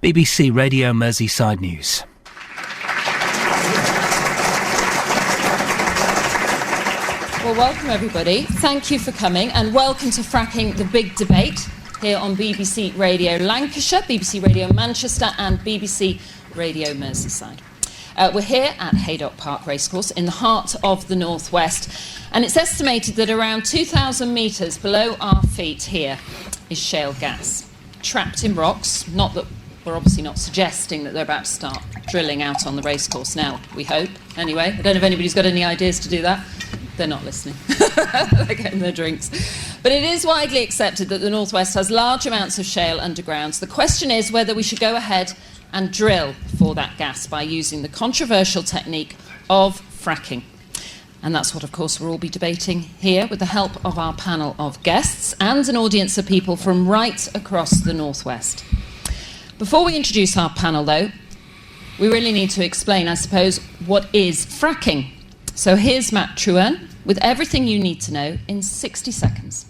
BBC Radio Merseyside News. Well, welcome everybody. Thank you for coming and welcome to Fracking, the big debate here on BBC Radio Lancashire, BBC Radio Manchester and BBC Radio Merseyside. We're here at Haydock Racecourse in the heart of the northwest, and it's estimated that around 2,000 metres below our feet here is shale gas, trapped in rocks. Not that we're obviously not suggesting that they're about to start drilling out on the racecourse now, we hope. Anyway, I don't know if anybody's got any ideas to do that. They're not listening. They're getting their drinks. But it is widely accepted that the northwest has large amounts of shale underground. So the question is whether we should go ahead and drill for that gas by using the controversial technique of fracking. And that's what, of course, we'll all be debating here with the help of our panel of guests and an audience of people from right across the northwest. Before we introduce our panel, though, we really need to explain, I suppose, what is fracking. So here's Matt Truern with everything you need to know in 60 seconds.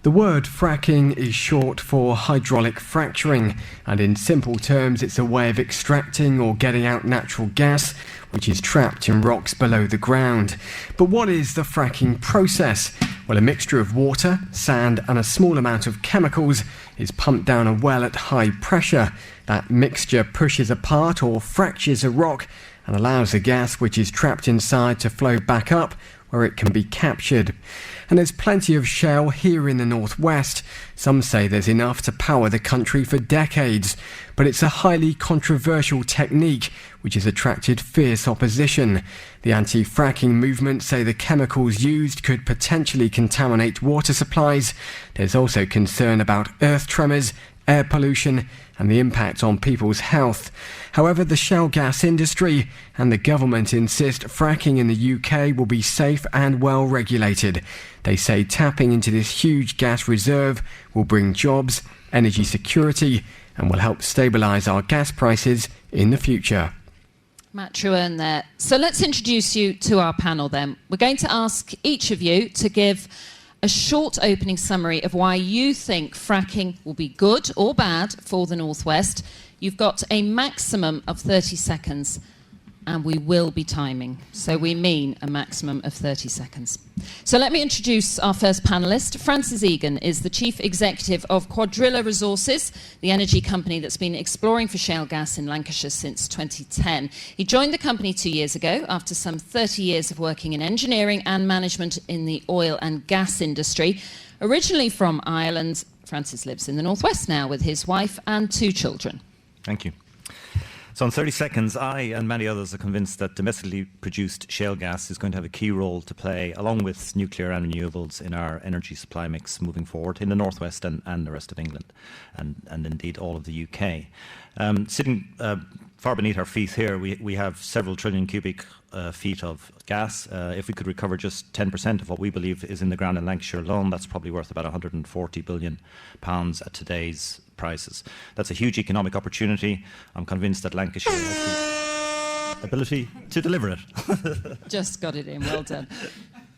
The word fracking is short for hydraulic fracturing, and in simple terms it's a way of extracting or getting out natural gas which is trapped in rocks below the ground. But what is the fracking process? Well, a mixture of water, sand and a small amount of chemicals is pumped down a well at high pressure. That mixture pushes apart or fractures a rock and allows the gas which is trapped inside to flow back up where it can be captured. And there's plenty of shale here in the northwest. Some say there's enough to power the country for decades, but it's a highly controversial technique which has attracted fierce opposition. The anti-fracking movement say the chemicals used could potentially contaminate water supplies. There's also concern about earth tremors, air pollution and the impact on people's health. However, the shale gas industry and the government insist fracking in the UK will be safe and well regulated. They say tapping into this huge gas reserve will bring jobs, energy security and will help stabilise our gas prices in the future. Matt Truern there. So let's introduce you to our panel then. We're going to ask each of you to give a short opening summary of why you think fracking will be good or bad for the northwest. You've got a maximum of 30 seconds and we will be timing. So we mean a maximum of 30 seconds. So let me introduce our first panellist. Francis Egan is the Chief Executive of Quadrilla Resources, the energy company that's been exploring for shale gas in Lancashire since 2010. He joined the company 2 years ago after some 30 years of working in engineering and management in the oil and gas industry. Originally from Ireland, Francis lives in the northwest now with his wife and 2 children. Thank you. So in 30 seconds, I and many others are convinced that domestically produced shale gas is going to have a key role to play, along with nuclear and renewables, in our energy supply mix moving forward in the northwest and the rest of England, and indeed all of the UK. Sitting far beneath our feet here, we have several trillion cubic feet of gas. If we could recover just 10% of what we believe is in the ground in Lancashire alone, that's probably worth about £140 billion at today's prices. That's a huge economic opportunity. I'm convinced that Lancashire has the ability to deliver it. Just got it in, well done.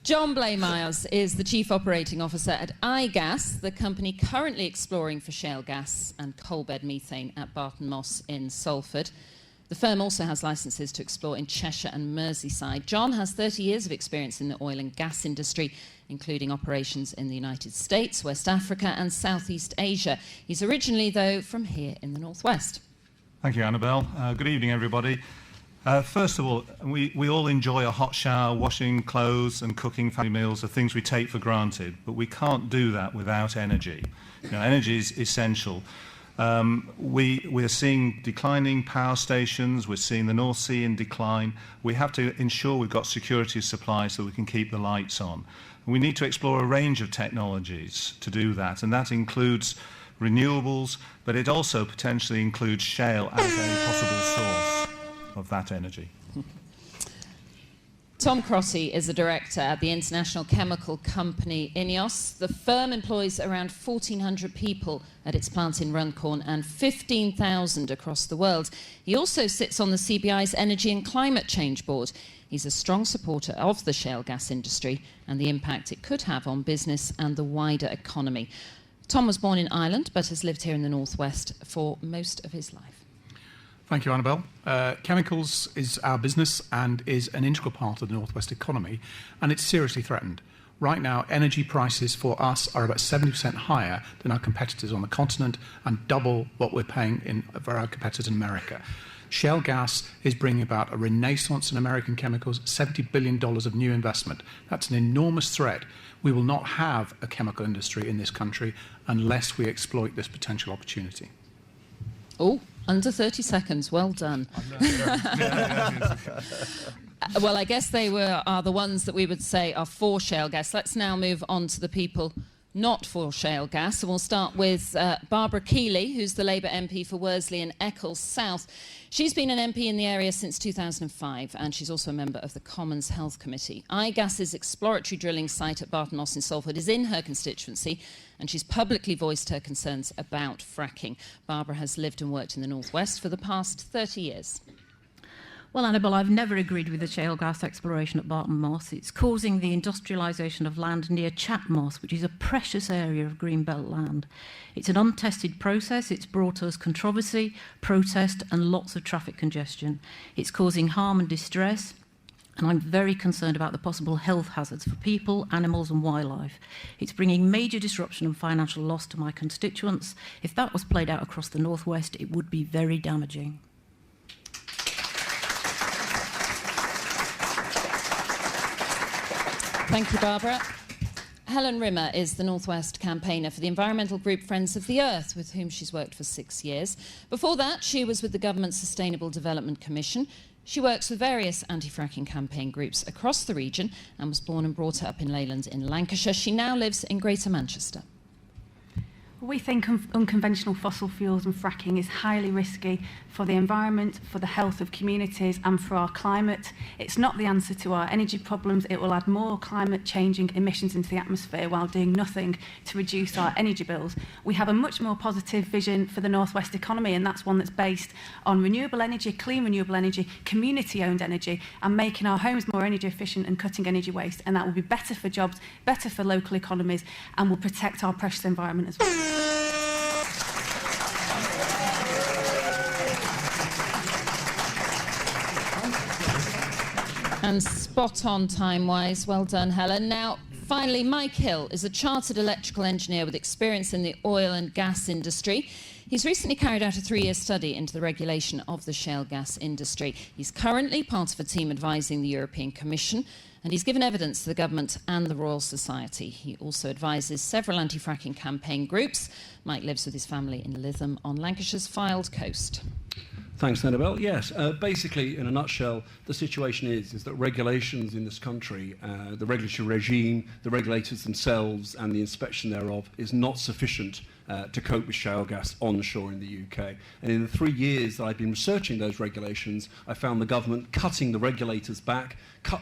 John Blae-Myers is the Chief Operating Officer at iGas, the company currently exploring for shale gas and coal bed methane at Barton Moss in Salford. The firm also has licences to explore in Cheshire and Merseyside. John has 30 years of experience in the oil and gas industry, including operations in the United States, West Africa and Southeast Asia. He's originally, though, from here in the northwest. Thank you, Annabelle. Good evening, everybody. First of all, we all enjoy a hot shower, washing clothes and cooking family meals are things we take for granted, but we can't do that without energy. You know, energy is essential. We're seeing declining power stations, we're seeing the North Sea in decline. We have to ensure we've got security of supply so we can keep the lights on. We need to explore a range of technologies to do that, and that includes renewables, but it also potentially includes shale as a possible source of that energy. Tom Crotty is a director at the international chemical company INEOS. The firm employs around 1,400 people at its plant in Runcorn and 15,000 across the world. He also sits on the CBI's Energy and Climate Change Board. He's a strong supporter of the shale gas industry and the impact it could have on business and the wider economy. Tom was born in Ireland but has lived here in the northwest for most of his life. Thank you, Annabelle. Chemicals is our business and is an integral part of the North West economy, and it's seriously threatened. Right now, energy prices for us are about 70% higher than our competitors on the continent and double what we're paying for our competitors in America. Shale gas is bringing about a renaissance in American chemicals, $70 billion of new investment. That's an enormous threat. We will not have a chemical industry in this country unless we exploit this potential opportunity. Oh, under 30 seconds. Well done. Well, I guess they are the ones that we would say are for shale gas. Let's now move on to the people not for shale gas. So we'll start with Barbara Keeley, who's the Labour MP for Worsley and Eccles South. She's been an MP in the area since 2005, and she's also a member of the Commons Health Committee. iGas's exploratory drilling site at Barton Moss in Salford is in her constituency, and she's publicly voiced her concerns about fracking. Barbara has lived and worked in the North West for the past 30 years. Well, Annabelle, I've never agreed with the shale gas exploration at Barton Moss. It's causing the industrialisation of land near Chat Moss, which is a precious area of greenbelt land. It's an untested process. It's brought us controversy, protest and lots of traffic congestion. It's causing harm and distress, and I'm very concerned about the possible health hazards for people, animals and wildlife. It's bringing major disruption and financial loss to my constituents. If that was played out across the North West, it would be very damaging. Thank you, Barbara. Helen Rimmer is the North West campaigner for the environmental group Friends of the Earth, with whom she's worked for 6 years. Before that, she was with the Government Sustainable Development Commission. She works with various anti-fracking campaign groups across the region and was born and brought up in Leyland in Lancashire. She now lives in Greater Manchester. We think unconventional fossil fuels and fracking is highly risky for the environment, for the health of communities and for our climate. It's not the answer to our energy problems. It will add more climate-changing emissions into the atmosphere while doing nothing to reduce our energy bills. We have a much more positive vision for the North West economy, and that's one that's based on renewable energy, clean renewable energy, community-owned energy, and making our homes more energy efficient and cutting energy waste. And that will be better for jobs, better for local economies, and will protect our precious environment as well. And spot on time-wise. Well done, Helen. Now, finally, Mike Hill is a chartered electrical engineer with experience in the oil and gas industry. He's recently carried out a 3-year study into the regulation of the shale gas industry. He's currently part of a team advising the European Commission, and he's given evidence to the government and the Royal Society. He also advises several anti-fracking campaign groups. Mike lives with his family in Lytham on Lancashire's Fylde coast. Thanks, Annabelle. Yes, basically, in a nutshell, the situation is that regulations in this country, the regulatory regime, the regulators themselves and the inspection thereof is not sufficient to cope with shale gas onshore in the UK. And in the 3 years that I've been researching those regulations, I found the government cutting the regulators back,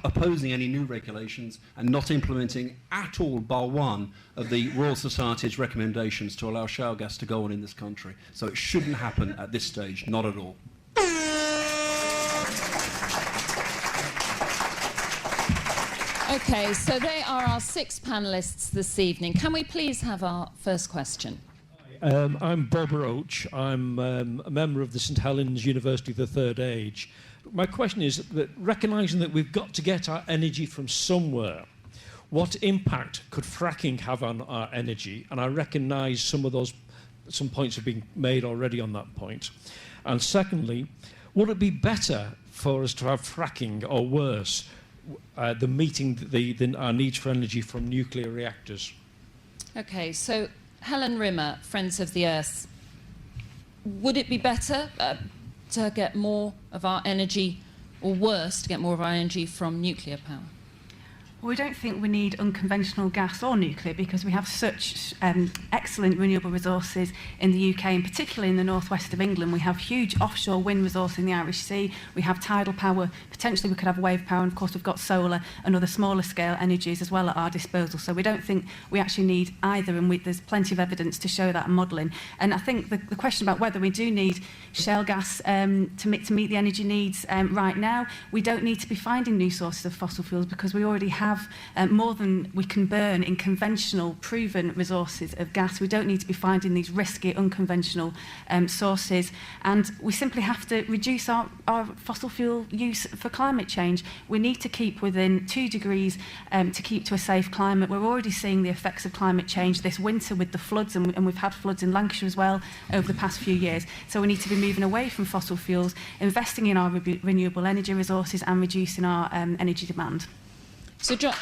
opposing any new regulations and not implementing at all, bar one, of the Royal Society's recommendations to allow shale gas to go on in this country. So it shouldn't happen at this stage, not at all. OK, so they are our 6 panellists this evening. Can we please have our first question? I'm Bob Roach. I'm a member of the St Helens University of the Third Age. My question is that, recognising that we've got to get our energy from somewhere, what impact could fracking have on our energy? And I recognise some points have been made already on that point. And secondly, would it be better for us to have fracking, or worse, than meeting our needs for energy from nuclear reactors? OK, so Helen Rimmer, Friends of the Earth, would it be better to get more of our energy, or worse, to get more of our energy from nuclear power? We don't think we need unconventional gas or nuclear because we have such excellent renewable resources in the UK, and particularly in the northwest of England. We have huge offshore wind resource in the Irish Sea. We have tidal power. Potentially we could have wave power, and of course we've got solar and other smaller scale energies as well at our disposal. So we don't think we actually need either, and there's plenty of evidence to show that modelling. And I think the question about whether we do need shale gas to meet the energy needs right now, we don't need to be finding new sources of fossil fuels because we already have have more than we can burn in conventional, proven resources of gas. We don't need to be finding these risky, unconventional sources. And we simply have to reduce our fossil fuel use for climate change. We need to keep within 2 degrees to keep to a safe climate. We're already seeing the effects of climate change this winter with the floods, and we've had floods in Lancashire as well over the past few years. So we need to be moving away from fossil fuels, investing in our renewable energy resources and reducing our energy demand. So John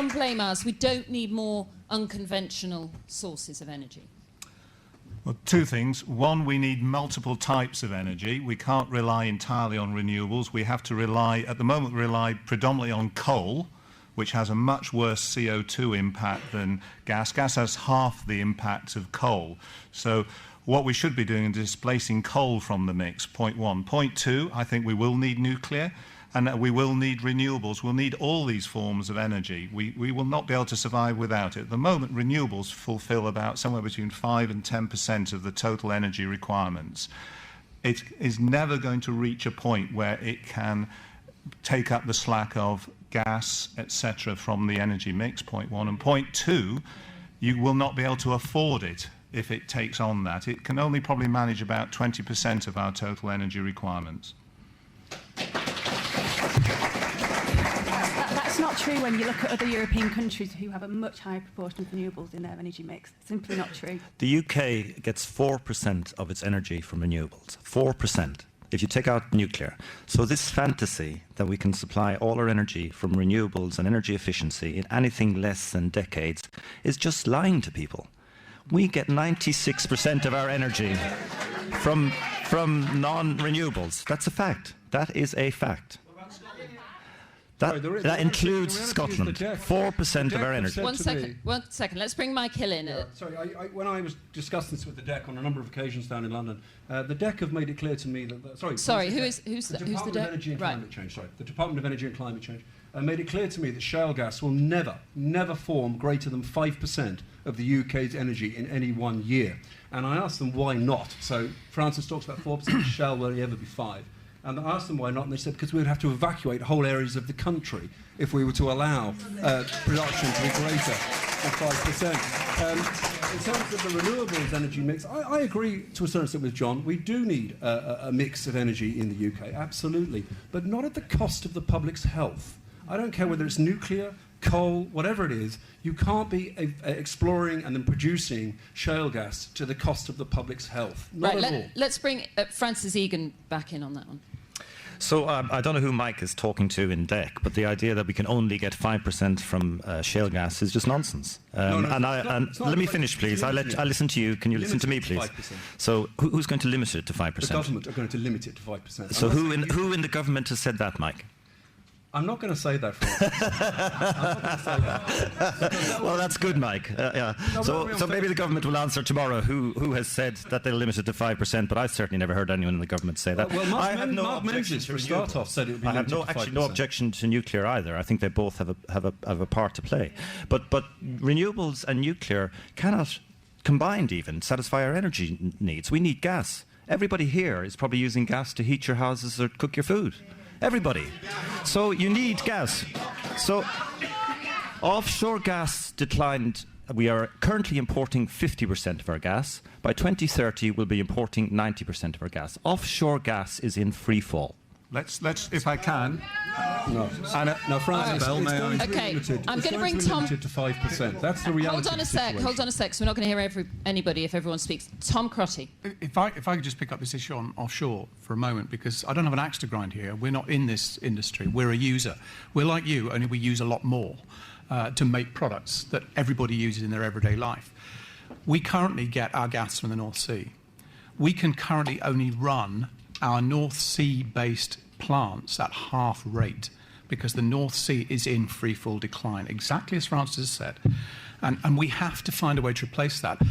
Blamars, we don't need more unconventional sources of energy. Well, 2 things. One, we need multiple types of energy. We can't rely entirely on renewables. We have to rely, at the moment, predominantly on coal, which has a much worse CO2 impact than gas. Gas has half the impact of coal. So what we should be doing is displacing coal from the mix, point 1. Point 2, I think we will need nuclear, and we will need renewables. We'll need all these forms of energy. We will not be able to survive without it. At the moment, renewables fulfill about somewhere between 5 and 10% of the total energy requirements. It is never going to reach a point where it can take up the slack of gas, etc., from the energy mix, point 1. And point 2, you will not be able to afford it if it takes on that. It can only probably manage about 20% of our total energy requirements. That's not true when you look at other European countries who have a much higher proportion of renewables in their energy mix. Simply not true. The UK gets 4% of its energy from renewables. 4%. If you take out nuclear. So this fantasy that we can supply all our energy from renewables and energy efficiency in anything less than decades is just lying to people. We get 96% of our energy from non-renewables. That's a fact. That is a fact. That includes Scotland. 4% of our energy. One second. Let's bring Mike Hill in. Yeah, sorry, when I was discussing this with the DEC on a number of occasions down in London, the DEC have made it clear to me that... Sorry, who's the Department of Energy and Climate Change. Sorry, the Department of Energy and Climate Change made it clear to me that shale gas will never form greater than 5% of the UK's energy in any one year. And I asked them why not. So Francis talks about 4%, shale will only ever be 5%. And I asked them why not, and they said because we would have to evacuate whole areas of the country if we were to allow production to be greater than 5%. In terms of the renewables energy mix, I agree to a certain extent with John. We do need a mix of energy in the UK, absolutely, but not at the cost of the public's health. I don't care whether it's nuclear, coal, whatever it is, you can't be exploring and then producing shale gas to the cost of the public's health. Not at all. Let's bring Francis Egan back in on that one. So I don't know who Mike is talking to in DEC, but the idea that we can only get 5% from shale gas is just nonsense. Let me finish, please. I listen to you. Can you listen to me, please? 5%. So who's going to limit it to 5%? The government are going to limit it to 5%. So who in the government has said that, Mike? I'm not going to say that, Francis. I'm not going to say that. Well, that's good, Mike. Yeah. No, so maybe the government will answer tomorrow who has said that they'll limit it to 5%, but I've certainly never heard anyone in the government say that. Well, Mark Menzies, for a start-off, said it would be limited to 5%. I have no objection to nuclear either. I think they both have a part to play. But renewables and nuclear cannot, combined even, satisfy our energy needs. We need gas. Everybody here is probably using gas to heat your houses or cook your food. Everybody. So you need gas. So offshore gas declined. We are currently importing 50% of our gas. By 2030, we'll be importing 90% of our gas. Offshore gas is in free fall. Let's if I can. No, Francis. Okay, I'm going to bring Tom. To 5%. That's the reality. Hold on a sec. So we're not going to hear anybody if everyone speaks. Tom Crotty. If I could just pick up this issue on offshore for a moment, because I don't have an axe to grind here. We're not in this industry. We're a user. We're like you, only we use a lot more to make products that everybody uses in their everyday life. We currently get our gas from the North Sea. We can currently only run our North Sea-based plants at half rate because the North Sea is in free-fall decline, exactly as Francis has said. And we have to find a way to replace that.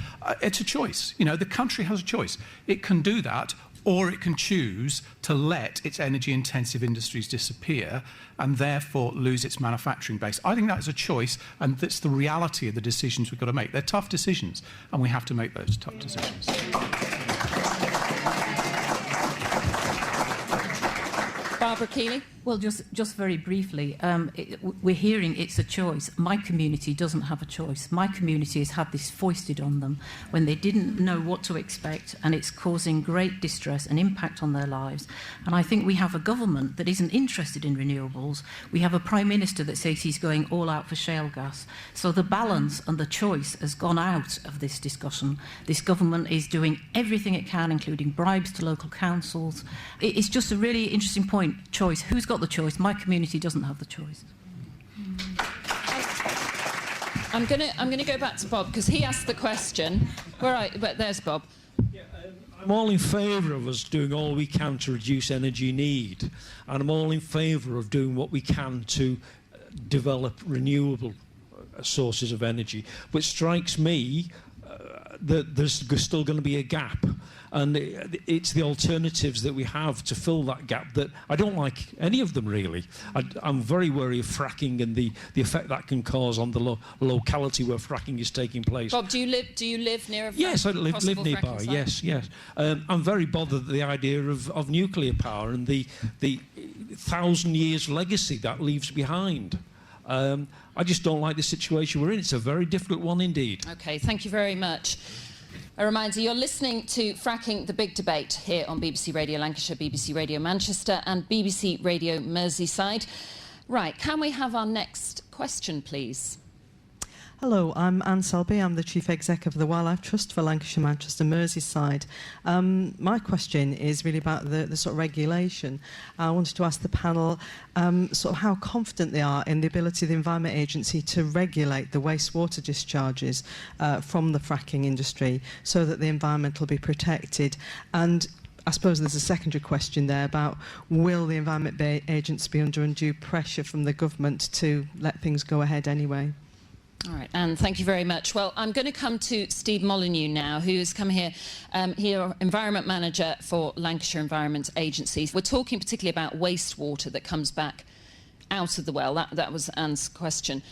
It's a choice. You know, the country has a choice. It can do that, or it can choose to let its energy-intensive industries disappear and therefore lose its manufacturing base. I think that is a choice, and that's the reality of the decisions we've got to make. They're tough decisions, and we have to make those tough decisions. Barbara Keeley? Well, just very briefly, we're hearing it's a choice. My community doesn't have a choice. My community has had this foisted on them when they didn't know what to expect, and it's causing great distress and impact on their lives. And I think we have a government that isn't interested in renewables. We have a Prime Minister that says he's going all out for shale gas. So the balance and the choice has gone out of this discussion. This government is doing everything it can, including bribes to local councils. It's just a really interesting point. Choice. Who's got the choice? My community doesn't have the choice. I'm gonna go back to Bob because he asked the question. But there's Bob. I'm all in favour of us doing all we can to reduce energy need, and I'm all in favour of doing what we can to develop renewable sources of energy. But it strikes me that there's still going to be a gap, and it's the alternatives that we have to fill that gap that I don't like any of them really. I'm very wary of fracking and the effect that can cause on the locality where fracking is taking place. Bob, do you live near a Yes, I live nearby. Yes. I'm very bothered at the idea of nuclear power and the 1,000 years legacy that leaves behind. I just don't like the situation we're in. It's a very difficult one indeed. OK, thank you very much. A reminder, you're listening to Fracking the Big Debate here on BBC Radio Lancashire, BBC Radio Manchester and BBC Radio Merseyside. Right, can we have our next question, please? Hello, I'm Anne Selby. I'm the Chief Exec of the Wildlife Trust for Lancashire, Manchester, Merseyside. My question is really about the sort of regulation. I wanted to ask the panel sort of how confident they are in the ability of the Environment Agency to regulate the wastewater discharges from the fracking industry so that the environment will be protected. And I suppose there's a secondary question there about will the Environment Agency be under undue pressure from the government to let things go ahead anyway? All right, Anne, thank you very much. Well, I'm going to come to Steve Molyneux now, who has come here, Environment Manager for Lancashire Environment Agency. We're talking particularly about wastewater that comes back out of the well. That was Anne's question.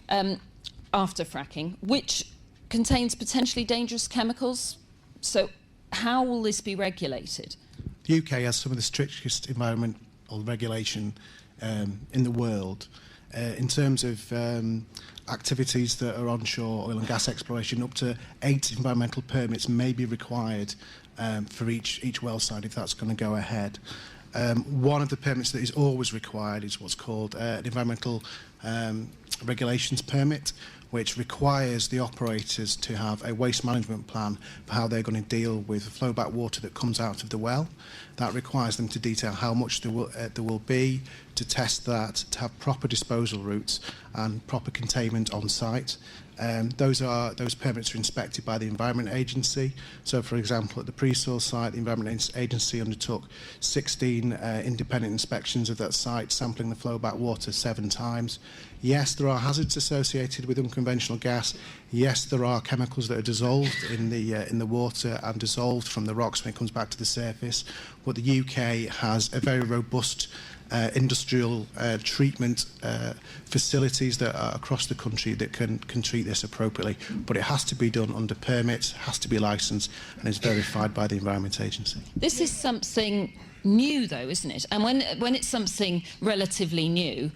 After fracking, which contains potentially dangerous chemicals. So how will this be regulated? The UK has some of the strictest environmental regulation in the world. In terms of activities that are onshore oil and gas exploration, up to 8 environmental permits may be required for each well site if that's going to go ahead. One of the permits that is always required is what's called an environmental regulations permit, which requires the operators to have a waste management plan for how they're going to deal with the flowback water that comes out of the well. That requires them to detail how much there will be, to test that, to have proper disposal routes and proper containment on site. Those permits are inspected by the Environment Agency. So, for example, at the pre-soil site, the Environment Agency undertook 16 independent inspections of that site, sampling the flowback water 7 times. Yes, there are hazards associated with unconventional gas. Yes, there are chemicals that are dissolved in the water and dissolved from the rocks when it comes back to the surface. But the UK has a very robust industrial treatment facilities that are across the country that can treat this appropriately. But it has to be done under permits, has to be licensed, and is verified by the Environment Agency. This is something new, though, isn't it? And when it's something relatively new,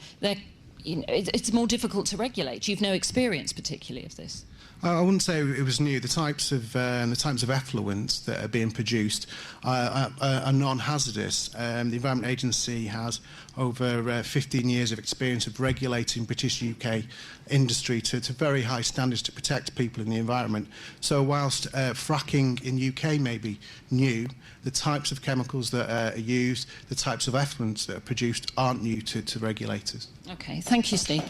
it's more difficult to regulate. You've no experience, particularly, of this. I wouldn't say it was new. The types of effluents that are being produced are non-hazardous. The Environment Agency has over 15 years of experience of regulating British UK industry to very high standards to protect people in the environment. So whilst fracking in UK may be new, the types of chemicals that are used, the types of effluents that are produced aren't new to regulators. OK, thank you, Steve.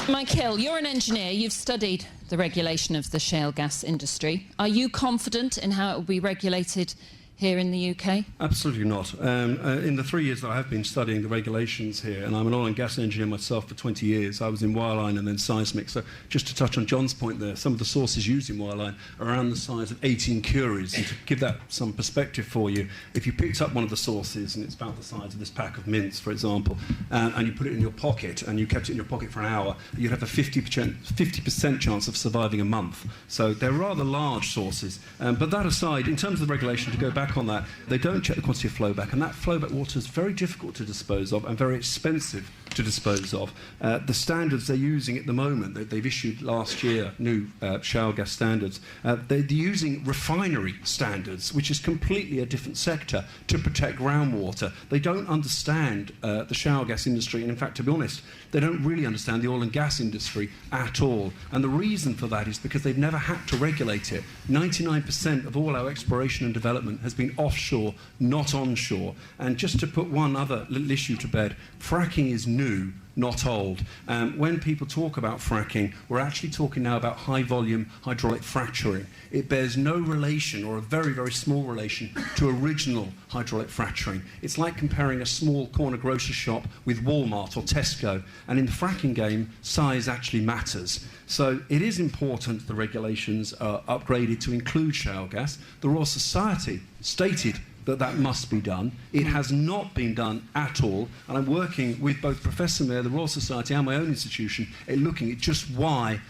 Mike Hill, you're an engineer. You've studied the regulation of the shale gas industry. Are you confident in how it will be regulated here in the UK? Absolutely not. In the 3 years that I have been studying the regulations here, and I'm an oil and gas engineer myself for 20 years, I was in wireline and then seismic. So just to touch on John's point there, some of the sources used in wireline are around the size of 18 curies. And to give that some perspective for you, if you picked up one of the sources and it's about the size of this pack of mints, for example, and you put it in your pocket and you kept it in your pocket for an hour, you'd have a 50% chance of surviving a month. So they're rather large sources. But that aside, in terms of the regulation, to go back back on that. They don't check the quantity of flowback, and that flowback water is very difficult to dispose of and very expensive to dispose of. The standards they're using at the moment, that they've issued last year, new shower gas standards, they're using refinery standards, which is completely a different sector, to protect groundwater. They don't understand the shower gas industry, and in fact, to be honest, they don't really understand the oil and gas industry at all. And the reason for that is because they've never had to regulate it. 99% of all our exploration and development has been offshore, not onshore. And just to put one other little issue to bed, fracking is new, not old. When people talk about fracking, we're actually talking now about high-volume hydraulic fracturing. It bears no relation, or a very, very small relation, to original hydraulic fracturing. It's like comparing a small corner grocery shop with Walmart or Tesco. And in the fracking game, size actually matters. So it is important the regulations are upgraded to include shale gas. The Royal Society stated that must be done. It has not been done at all, and I'm working with both Professor Mayer, the Royal Society and my own institution at looking at just why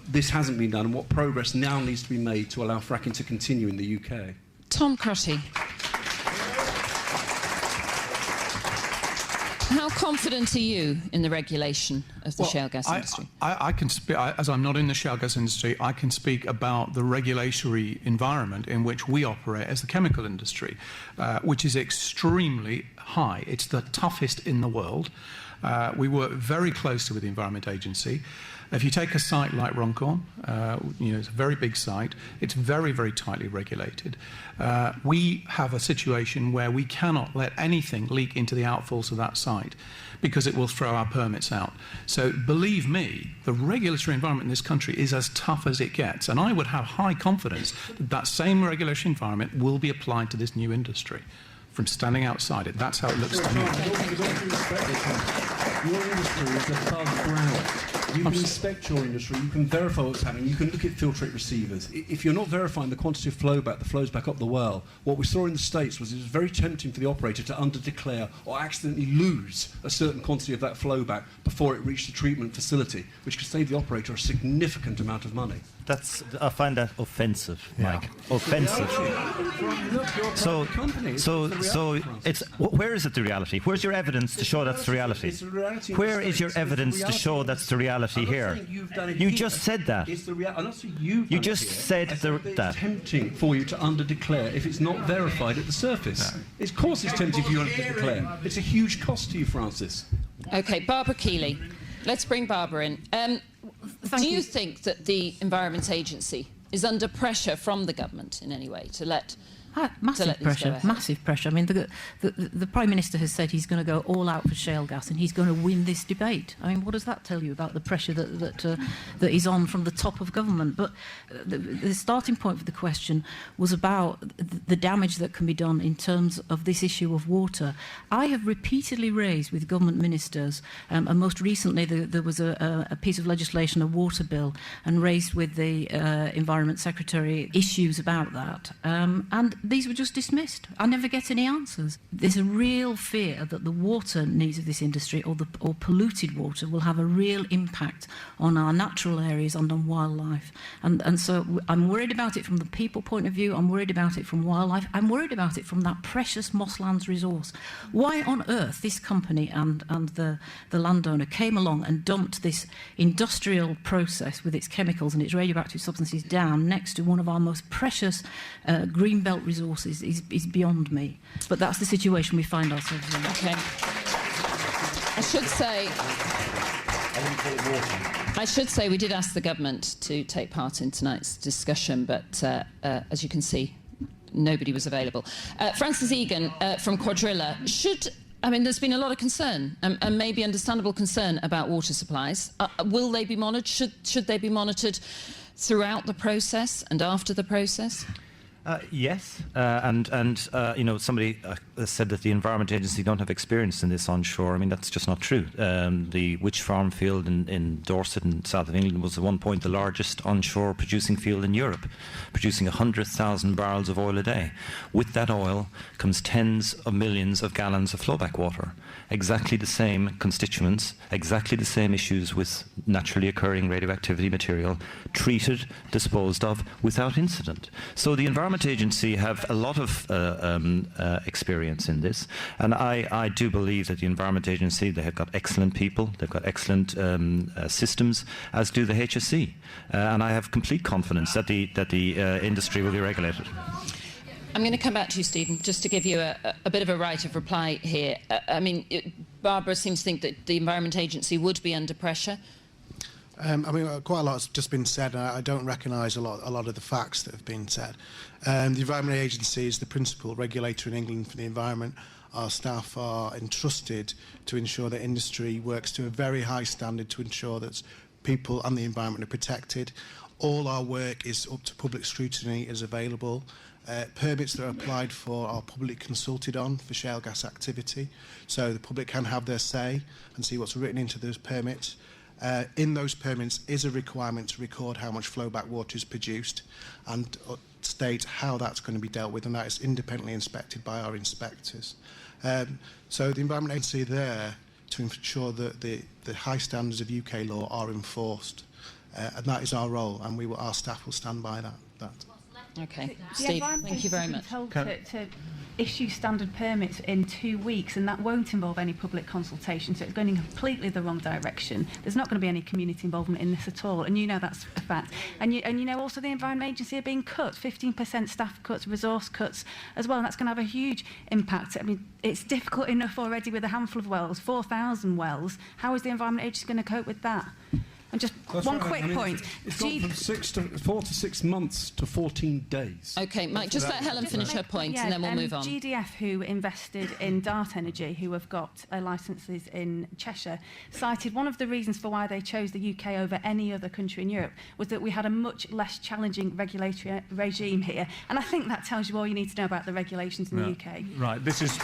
this hasn't been done and what progress now needs to be made to allow fracking to continue in the UK. Tom Crotty. How confident are you in the regulation of the shale gas industry? I can speak, as I'm not in the shale gas industry, I can speak about the regulatory environment in which we operate as the chemical industry, which is extremely high. It's the toughest in the world. We work very closely with the Environment Agency. If you take a site like Runcorn, it's a very big site. It's very, very tightly regulated. We have a situation where we cannot let anything leak into the outfalls of that site because it will throw our permits out. So believe me, the regulatory environment in this country is as tough as it gets. And I would have high confidence that that same regulatory environment will be applied to this new industry. From standing outside it, that's how it looks to me. Your industry is above ground. You can inspect your industry, you can verify what's happening, you can look at filtrate receivers. If you're not verifying the quantity of flowback that flows back up the well, what we saw in the States was it was very tempting for the operator to under-declare or accidentally lose a certain quantity of that flowback before it reached the treatment facility, which could save the operator a significant amount of money. I find that offensive, Mike. Offensive. So it's where is it the reality? Where's your evidence to show that's the reality? Where is your evidence to show that's the reality here? You just said that. You just said that. It's tempting for you to under-declare if it's not verified at the surface. Of course it's tempting for you to under-declare. It's a huge cost to you, Francis. OK, Barbara Keeley. Let's bring Barbara in. Do you think that the Environment Agency is under pressure from the government in any way to let massive pressure. I mean, the Prime Minister has said he's going to go all out for shale gas and he's going to win this debate. I mean, what does that tell you about the pressure that is on from the top of government? But the starting point for the question was about the damage that can be done in terms of this issue of water. I have repeatedly raised with government ministers, and most recently there was a piece of legislation, a water bill, and raised with the Environment Secretary issues about that. And these were just dismissed. I never get any answers. There's a real fear that the water needs of this industry or polluted water will have a real impact on our natural areas and on wildlife. And so I'm worried about it from the people point of view. I'm worried about it from wildlife. I'm worried about it from that precious mosslands resource. Why on earth this company and the landowner came along and dumped this industrial process with its chemicals and its radioactive substances down next to one of our most precious greenbelt resources is beyond me. But that's the situation we find ourselves in. Okay. I should say we did ask the government to take part in tonight's discussion, but as you can see, nobody was available. Francis Egan from Quadrilla. There's been a lot of concern, and maybe understandable concern about water supplies. Will they be monitored? Should they be monitored throughout the process and after the process? Yes, somebody said that the Environment Agency don't have experience in this onshore. I mean, that's just not true. The Witch Farm field in Dorset in south of England was at one point the largest onshore producing field in Europe, producing 100,000 barrels of oil a day. With that oil comes tens of millions of gallons of flowback water. Exactly the same constituents, exactly the same issues with naturally occurring radioactivity material, treated, disposed of, without incident. So the Environment Environment Agency have a lot of experience in this, and I do believe that the Environment Agency, they have got excellent people, they've got excellent systems, as do the HSE, and I have complete confidence that the industry will be regulated. I'm going to come back to you, Stephen, just to give you a bit of a right of reply here. Barbara seems to think that the Environment Agency would be under pressure. Quite a lot's just been said, and I don't recognise a lot of the facts that have been said. The Environment Agency is the principal regulator in England for the environment. Our staff are entrusted to ensure that industry works to a very high standard to ensure that people and the environment are protected. All our work is up to public scrutiny, is available. Permits that are applied for are publicly consulted on for shale gas activity, so the public can have their say and see what's written into those permits. In those permits is a requirement to record how much flowback water is produced and state how that's going to be dealt with, and that is independently inspected by our inspectors. So the Environment Agency are there to ensure that the high standards of UK law are enforced, and that is our role, and our staff will stand by that. Okay, Steve, thank you very much. Told to issue standard permits in 2 weeks, and that won't involve any public consultation, so it's going in completely the wrong direction. There's not going to be any community involvement in this at all, and you know that's a fact. And you know also the Environment Agency are being cut, 15% staff cuts, resource cuts as well, and that's going to have a huge impact. I mean, it's difficult enough already with a handful of wells, 4,000 wells. How is the Environment Agency going to cope with that? And just one quick point. It's gone from 4 to 6 months to 14 days. OK, Mike, just let Helen finish her point and then we'll move on. GDF, who invested in Dart Energy, who have got licences in Cheshire, cited one of the reasons for why they chose the UK over any other country in Europe was that we had a much less challenging regulatory regime here. And I think that tells you all you need to know about the regulations in the UK. Right, this is...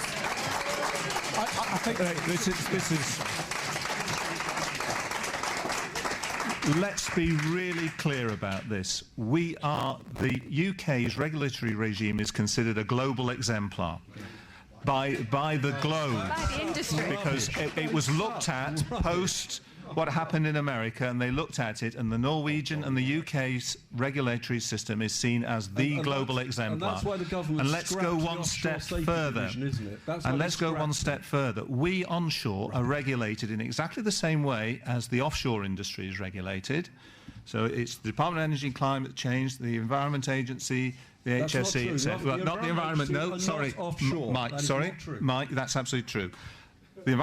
I think this is... Let's be really clear about this. The UK's regulatory regime is considered a global exemplar by the globe. By the industry. Because it was looked at post what happened in America, and they looked at it, and the Norwegian and the UK's regulatory system is seen as the global exemplar. And that's why the government. And let's go one step further. And let's go one step further. We onshore are regulated in exactly the same way as the offshore industry is regulated. So it's the Department of Energy and Climate Change, the Environment Agency, the HSE, etc. Not the environment. No, sorry, Mike. Sorry, Mike. That's absolutely true. The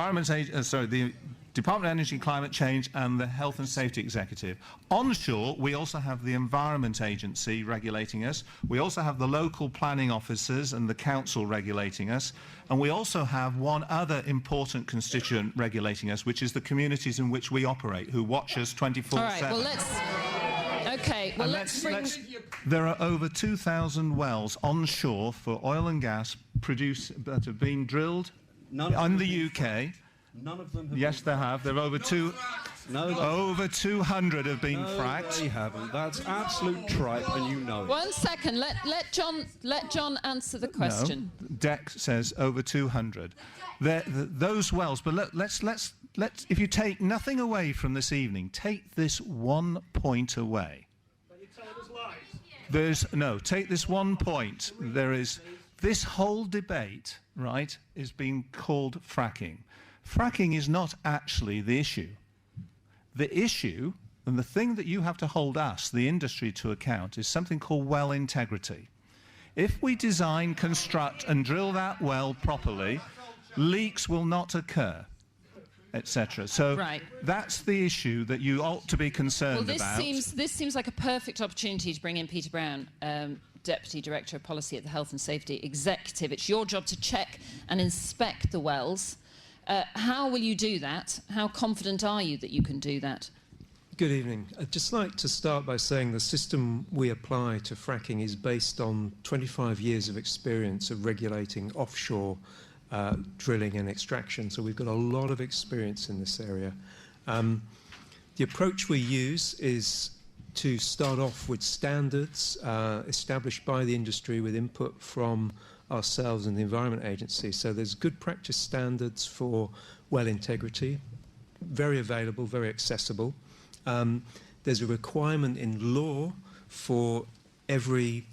the Department of Energy and Climate Change and the Health and Safety Executive. Onshore, we also have the Environment Agency regulating us. We also have the local planning officers and the council regulating us. And we also have one other important constituent regulating us, which is the communities in which we operate, who watch us 24/7. All right, well, let's bring... There are over 2,000 wells onshore for oil and gas that have been drilled in the UK. None of them have. Yes, there have. There are over 200 have been fracked. They haven't. That's absolute tripe, and you know it. 1 second. Let John answer the question. No, DEC says over 200. Those wells. But let's. If you take nothing away from this evening, take this 1 point away. But you told us lies. Take this 1 point. There is this whole debate, right, is being called fracking. Fracking is not actually the issue. The issue, and the thing that you have to hold us, the industry, to account, is something called well integrity. If we design, construct, and drill that well properly, leaks will not occur, etc. So that's the issue that you ought to be concerned about. This seems like a perfect opportunity to bring in Peter Brown, Deputy Director of Policy at the Health and Safety Executive. It's your job to check and inspect the wells. How will you do that? How confident are you that you can do that? Good evening. I'd just like to start by saying the system we apply to fracking is based on 25 years of experience of regulating offshore drilling and extraction, so we've got a lot of experience in this area. The approach we use is to start off with standards established by the industry with input from ourselves and the Environment Agency. So there's good practice standards for well integrity, very available, very accessible. There's a requirement in law for every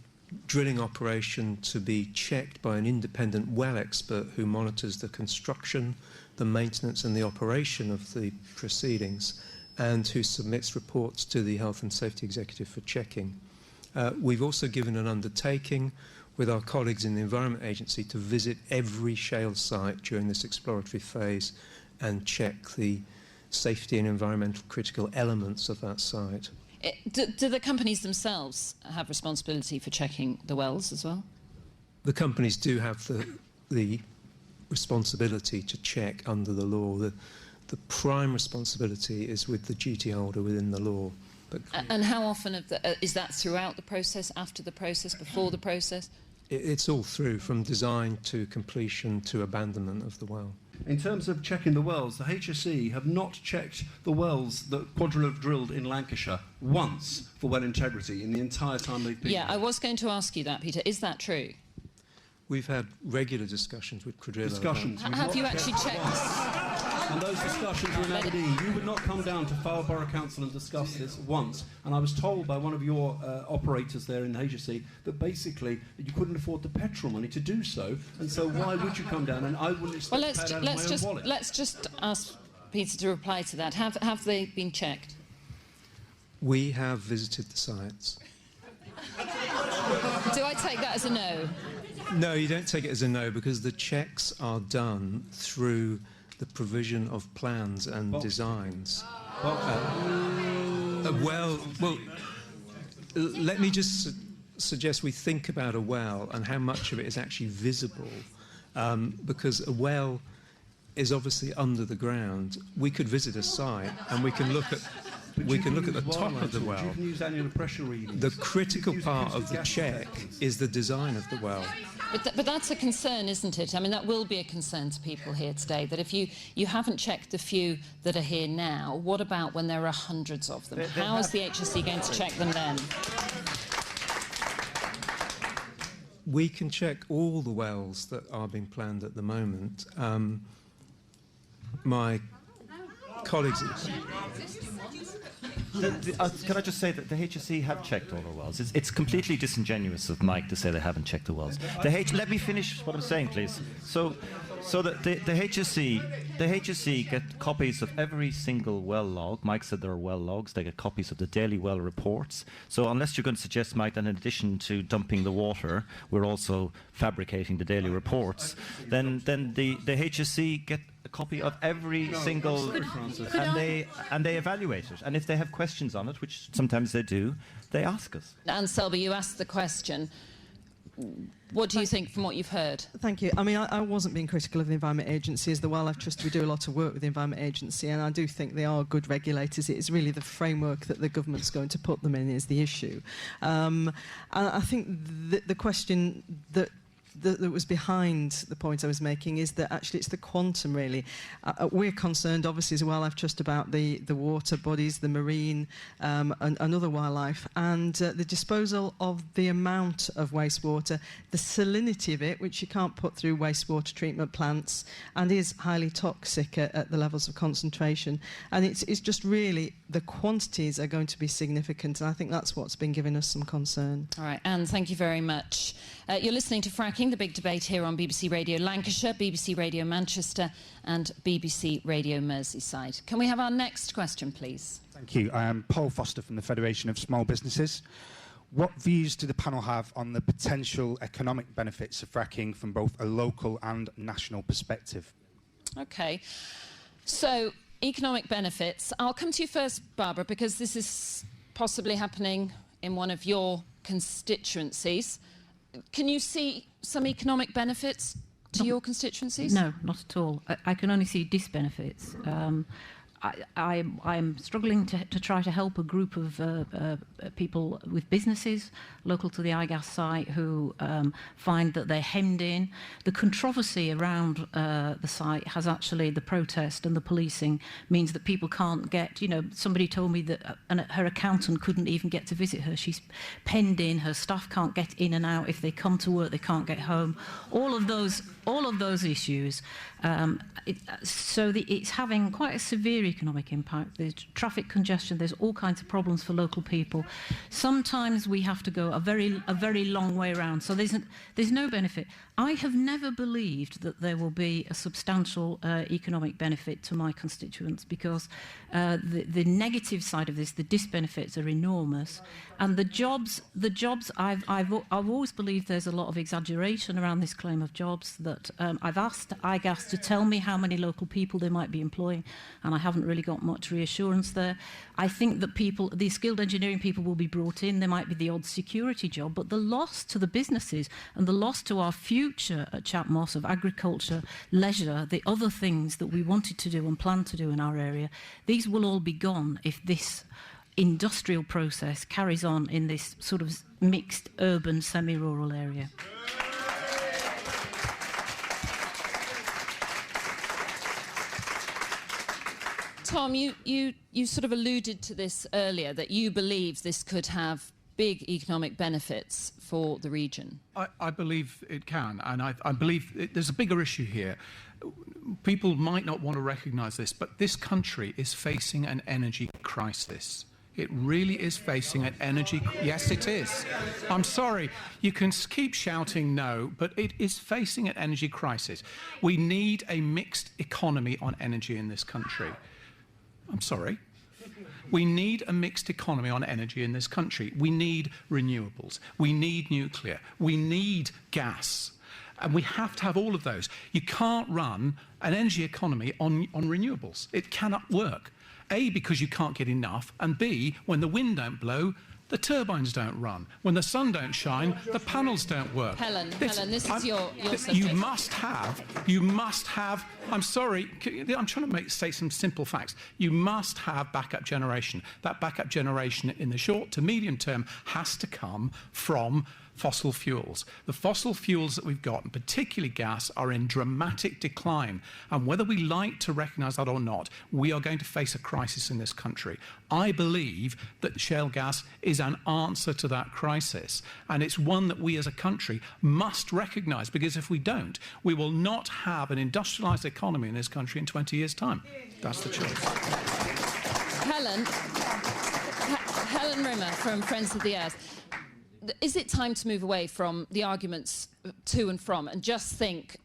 drilling operation to be checked by an independent well expert who monitors the construction, the maintenance and the operation of the proceedings, and who submits reports to the Health and Safety Executive for checking. We've also given an undertaking with our colleagues in the Environment Agency to visit every shale site during this exploratory phase and check the safety and environmental critical elements of that site. Do the companies themselves have responsibility for checking the wells as well? The companies do have the responsibility to check under the law. The prime responsibility is with the duty holder within the law. But and how often is that throughout the process, after the process, before the process? It's all through, from design to completion to abandonment of the well. In terms of checking the wells, the HSE have not checked the wells that Quadril have drilled in Lancashire once for well integrity in the entire time they've been. Yeah, I was going to ask you that, Peter. Is that true? We've had regular discussions with Quadril. Discussions. Have you actually checked? And those discussions were in Aberdeen. You would not come down to Fylde Borough Council and discuss this once. And I was told by one of your operators there in HSE that basically you couldn't afford the petrol money to do so. And so why would you come down? And I wouldn't expect to pay out of my own wallet. Let's just ask Peter to reply to that. Have they been checked? We have visited the sites. Do I take that as a no? No, you don't take it as a no, because the checks are done through the provision of plans and designs. Let me just suggest we think about a well and how much of it is actually visible, because a well is obviously under the ground. We could visit a site and we can look at the top of the well. You can use annual pressure readings. The critical part of the check is the design of the well. But that's a concern, isn't it? I mean, that will be a concern to people here today, that if you haven't checked the few that are here now, what about when there are hundreds of them? How is the HSE going to check them then? We can check all the wells that are being planned at the moment. My colleagues... Can I just say that the HSE have checked all our wells? It's completely disingenuous of Mike to say they haven't checked the wells. Let me finish what I'm saying, please. So that the HSE get copies of every single well log. Mike said there are well logs. They get copies of the daily well reports. So unless you're going to suggest, Mike, that in addition to dumping the water, we're also fabricating the daily reports, then the HSE get a copy of every single, and they evaluate it. And if they have questions on it, which sometimes they do, they ask us. Anne Selby, you asked the question. What do you think from what you've heard? Thank you. I mean, I wasn't being critical of the Environment Agency. As the Wildlife Trust, we do a lot of work with the Environment Agency, and I do think they are good regulators. It's really the framework that the government's going to put them in is the issue. And I think the question that was behind the point I was making is that actually it's the quantum, really. We're concerned, obviously, as a Wildlife Trust about the water bodies, the marine and other wildlife, and the disposal of the amount of wastewater, the salinity of it, which you can't put through wastewater treatment plants, and is highly toxic at the levels of concentration. And it's just really the quantities are going to be significant, and I think that's what's been giving us some concern. All right, Anne, thank you very much. You're listening to Fracking, the big debate here on BBC Radio Lancashire, BBC Radio Manchester and BBC Radio Merseyside. Can we have our next question, please? Thank you. I am Paul Foster from the Federation of Small Businesses. What views do the panel have on the potential economic benefits of fracking from both a local and national perspective? OK. So, economic benefits. I'll come to you first, Barbara, because this is possibly happening in one of your constituencies. Can you see some economic benefits to your constituencies? No, not at all. I can only see disbenefits. I'm struggling to try to help a group of people with businesses local to the iGas site who find that they're hemmed in. The controversy around the site has actually, the protest and the policing means that people can't get, somebody told me that her accountant couldn't even get to visit her. She's penned in, her staff can't get in and out. If they come to work, they can't get home. All of those issues. It's having quite a severe economic impact. There's traffic congestion, there's all kinds of problems for local people. Sometimes we have to go a very long way around, so there's no benefit. I have never believed that there will be a substantial economic benefit to my constituents, because the negative side of this, the disbenefits, are enormous, and the jobs I've always believed there's a lot of exaggeration around this claim of jobs. That I've asked IGAS to tell me how many local people they might be employing, and I haven't really got much reassurance there. I think that these skilled engineering people will be brought in. There might be the odd security job, but the loss to the businesses and the loss to our future at Chat Moss of agriculture, leisure, the other things that we wanted to do and planned to do in our area, these will all be gone if this industrial process carries on in this sort of mixed urban semi-rural area. Tom, you sort of alluded to this earlier, that you believe this could have big economic benefits for the region. I believe it can, and I believe there's a bigger issue here. People might not want to recognise this, but this country is facing an energy crisis. It really is facing an energy... Yes, it is. I'm sorry. You can keep shouting no, but it is facing an energy crisis. We need a mixed economy on energy in this country. I'm sorry. We need a mixed economy on energy in this country. We need renewables. We need nuclear. We need gas. And we have to have all of those. You can't run an energy economy on renewables. It cannot work. A, because you can't get enough, and B, when the wind don't blow, the turbines don't run. When the sun don't shine, the panels don't work. Helen, this is your subject. You must have, I'm sorry, I'm trying to say some simple facts. You must have backup generation. That backup generation in the short to medium term has to come from fossil fuels. The fossil fuels that we've got, and particularly gas, are in dramatic decline. And whether we like to recognise that or not, we are going to face a crisis in this country. I believe that shale gas is an answer to that crisis. And it's one that we as a country must recognise, because if we don't, we will not have an industrialised economy in this country in 20 years' time. That's the choice. Helen Rimmer from Friends of the Earth. Is it time to move away from the arguments to and from and just think,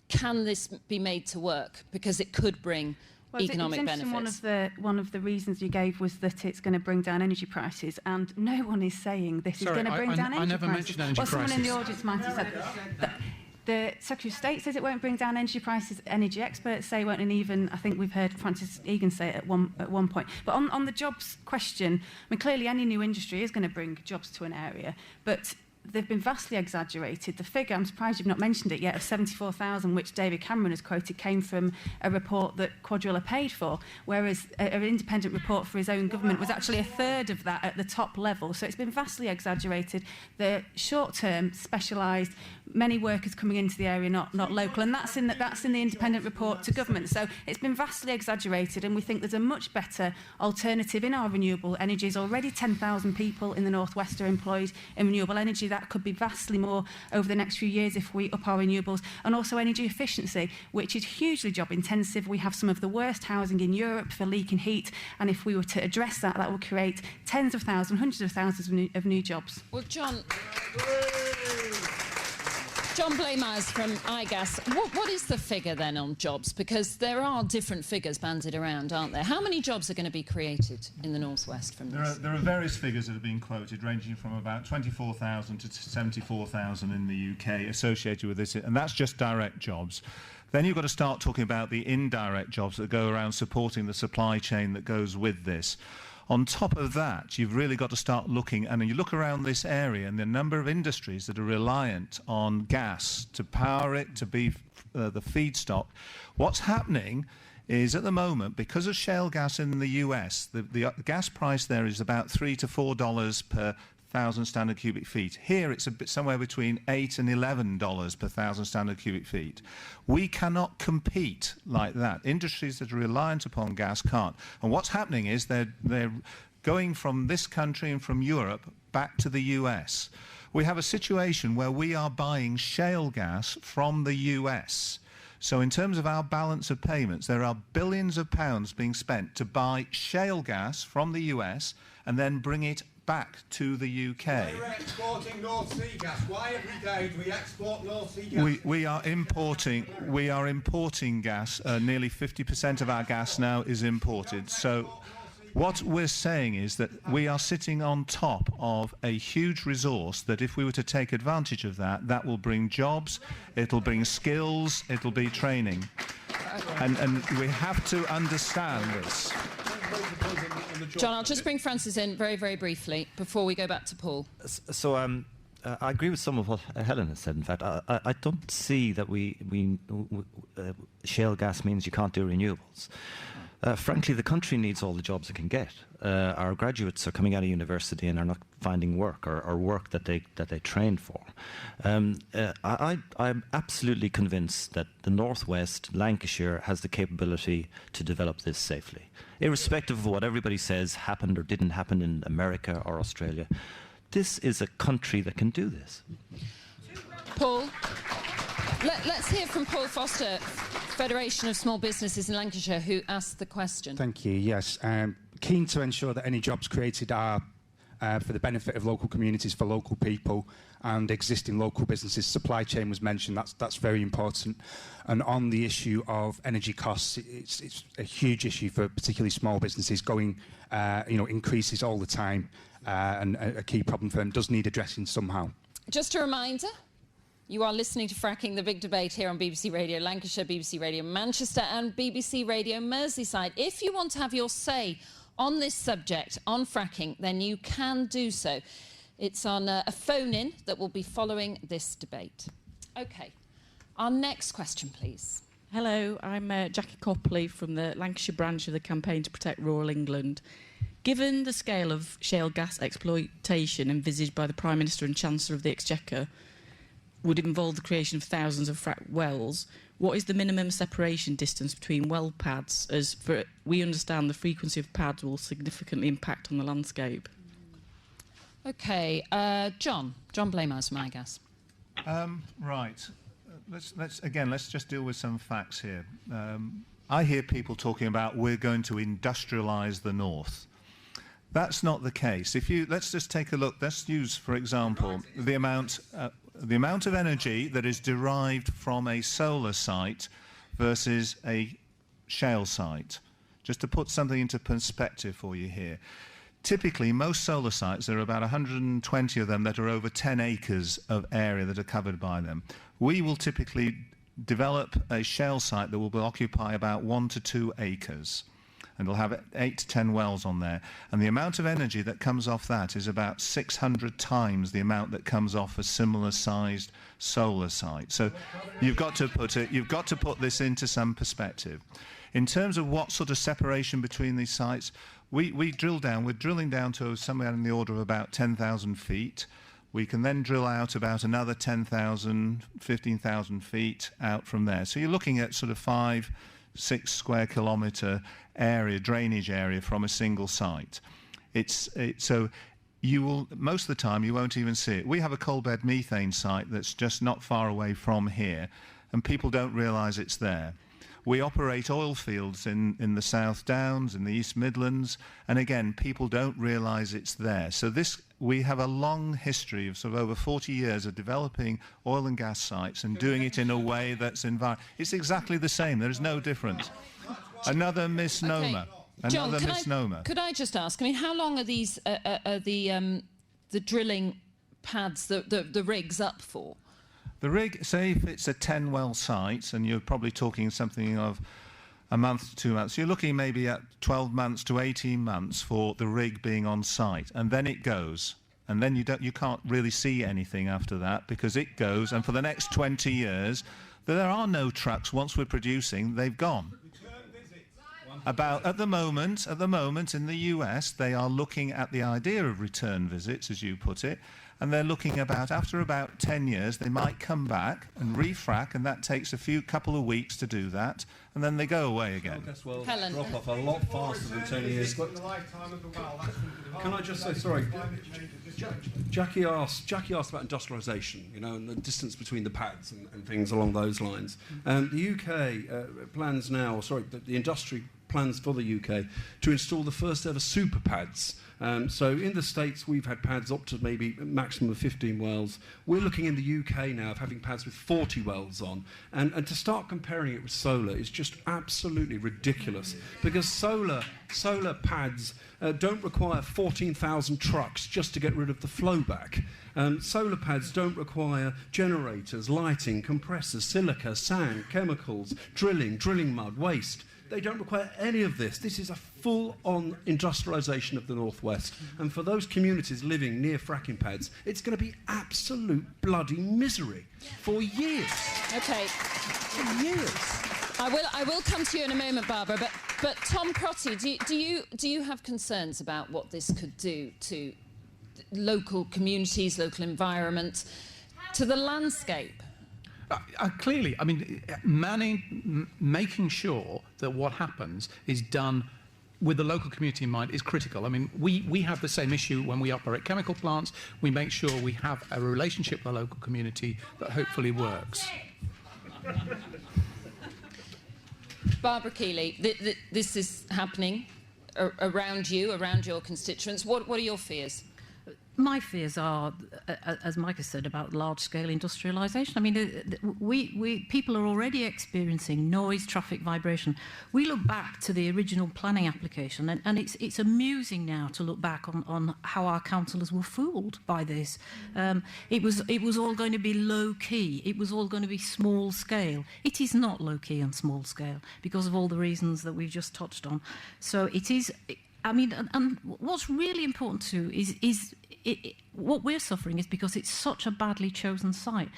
can this be made to work? Because it could bring economic benefits. One of the reasons you gave was that it's going to bring down energy prices, and no one is saying this is going to bring down energy prices. I never mentioned energy prices. Someone in the audience might have said that. The Secretary of State says it won't bring down energy prices. Energy experts say it won't, and even I think we've heard Francis Egan say it at one point. But on the jobs question, I mean, clearly any new industry is going to bring jobs to an area, but they've been vastly exaggerated. The figure, I'm surprised you've not mentioned it yet, of 74,000, which David Cameron has quoted, came from a report that Quadrilla paid for, whereas an independent report for his own government was actually a third of that at the top level. So it's been vastly exaggerated. The short-term, specialised, many workers coming into the area, not local, and that's in the independent report to government. So it's been vastly exaggerated, and we think there's a much better alternative in our renewable energies. Already 10,000 people in the northwest are employed in renewable energy. That could be vastly more over the next few years if we up our renewables, and also energy efficiency, which is hugely job intensive. We have some of the worst housing in Europe for leaking heat, and if we were to address that, that would create tens of thousands, hundreds of thousands of new jobs. Well, John Blaymyers from IGAS, what is the figure then on jobs? Because there are different figures banded around, aren't there? How many jobs are going to be created in the northwest from this? There are various figures that have been quoted, ranging from about 24,000 to 74,000 in the UK associated with this, and that's just direct jobs. Then you've got to start talking about the indirect jobs that go around supporting the supply chain that goes with this. On top of that, you've really got to start looking, and you look around this area and the number of industries that are reliant on gas to power it, to be the feedstock. What's happening is at the moment, because of shale gas in the US, the gas price there is about $3 to $4 per 1,000 standard cubic feet. Here it's a bit somewhere between $8 and $11 per 1,000 standard cubic feet. We cannot compete like that. Industries that are reliant upon gas can't. And what's happening is they're going from this country and from Europe back to the US. We have a situation where we are buying shale gas from the US. So in terms of our balance of payments, there are billions of pounds being spent to buy shale gas from the US and then bring it back to the UK. We're exporting North Sea gas. Why every day do we export North Sea gas? We are importing gas. Nearly 50% of our gas now is imported. So what we're saying is that we are sitting on top of a huge resource that if we were to take advantage of that, that will bring jobs, it'll bring skills, it'll be training. And we have to understand this. John, I'll just bring Francis in very, very briefly before we go back to Paul. So I agree with some of what Helen has said. In fact, I don't see that shale gas means you can't do renewables. Frankly, the country needs all the jobs it can get. Our graduates are coming out of university and are not finding work or work that they trained for. I'm absolutely convinced that the Northwest, Lancashire, has the capability to develop this safely, irrespective of what everybody says happened or didn't happen in America or Australia. This is a country that can do this. Paul, let's hear from Paul Foster, Federation of Small Businesses in Lancashire, who asked the question. Thank you. Yes, keen to ensure that any jobs created are for the benefit of local communities, for local people and existing local businesses. Supply chain was mentioned. That's very important. And on the issue of energy costs, it's a huge issue for particularly small businesses. Increases all the time, and a key problem for them does need addressing somehow. Just a reminder. You are listening to Fracking, the big debate here on BBC Radio Lancashire, BBC Radio Manchester and BBC Radio Merseyside. If you want to have your say on this subject, on fracking, then you can do so. It's on a phone-in that will be following this debate. OK, our next question, please. Hello, I'm Jackie Copley from the Lancashire branch of the Campaign to Protect Rural England. Given the scale of shale gas exploitation envisaged by the Prime Minister and Chancellor of the Exchequer, would involve the creation of thousands of fracked wells, what is the minimum separation distance between well pads, as we understand the frequency of pads will significantly impact on the landscape? OK, John Blamos, my guess. Right. Let's just deal with some facts here. I hear people talking about we're going to industrialise the north. That's not the case. Let's just take a look. Let's use, for example, the amount of energy that is derived from a solar site versus a shale site. Just to put something into perspective for you here. Typically, most solar sites, there are about 120 of them that are over 10 acres of area that are covered by them. We will typically develop a shale site that will occupy about 1 to 2 acres. And it'll have 8 to 10 wells on there. And the amount of energy that comes off that is about 600 times the amount that comes off a similar-sized solar site. So you've got to put this into some perspective. In terms of what sort of separation between these sites, we're drilling down to somewhere in the order of about 10,000 feet. We can then drill out about another 10,000, 15,000 feet out from there. So you're looking at sort of 5-6 square kilometre area, drainage area from a single site. So you will, most of the time you won't even see it. We have a coal bed methane site that's just not far away from here, and people don't realise it's there. We operate oil fields in the South Downs, in the East Midlands, and again, people don't realise it's there. So we have a long history of sort of over 40 years of developing oil and gas sites and doing it in a way that's It's exactly the same. There is no difference. Another misnomer. Okay. John, could I just ask? I mean, how long are these the drilling pads, the rigs up for? The rig, say if it's a 10-well site, and you're probably talking something of a month to 2 months, you're looking maybe at 12 months to 18 months for the rig being on site, and then it goes. And then you can't really see anything after that because it goes, and for the next 20 years, there are no trucks. Once we're producing, they've gone. At the moment in the US, they are looking at the idea of return visits, as you put it, and they're looking after about 10 years, they might come back and refrack, and that takes a couple of weeks to do that, and then they go away again. Helen. Drop off a lot faster than 10 years. Can I just say, sorry, Jackie asked about industrialisation, and the distance between the pads and things along those lines. The UK plans now, the industry plans for the UK to install the first ever super pads. So in the States, we've had pads up to maybe a maximum of 15 wells. We're looking in the UK now of having pads with 40 wells on. And to start comparing it with solar is just absolutely ridiculous, because solar pads don't require 14,000 trucks just to get rid of the flowback. Solar pads don't require generators, lighting, compressors, silica, sand, chemicals, drilling mud, waste. They don't require any of this. This is a full-on industrialisation of the Northwest. And for those communities living near fracking pads, it's going to be absolute bloody misery for years. OK. For years. I will come to you in a moment, Barbara, but Tom Crotty, do you have concerns about what this could do to local communities, local environment, to the landscape? Clearly, I mean, making sure that what happens is done with the local community in mind is critical. I mean, we have the same issue when we operate chemical plants. We make sure we have a relationship with the local community that hopefully works. Barbara Keeley, this is happening around you, around your constituents. What are your fears? My fears are, as Mike has said, about large-scale industrialisation. I mean, people are already experiencing noise, traffic, vibration. We look back to the original planning application, and it's amusing now to look back on how our councillors were fooled by this. It was all going to be low-key. It was all going to be small-scale. It is not low-key and small-scale because of all the reasons that we've just touched on. So it is. I mean, and what's really important too is what we're suffering is because it's such a badly chosen site.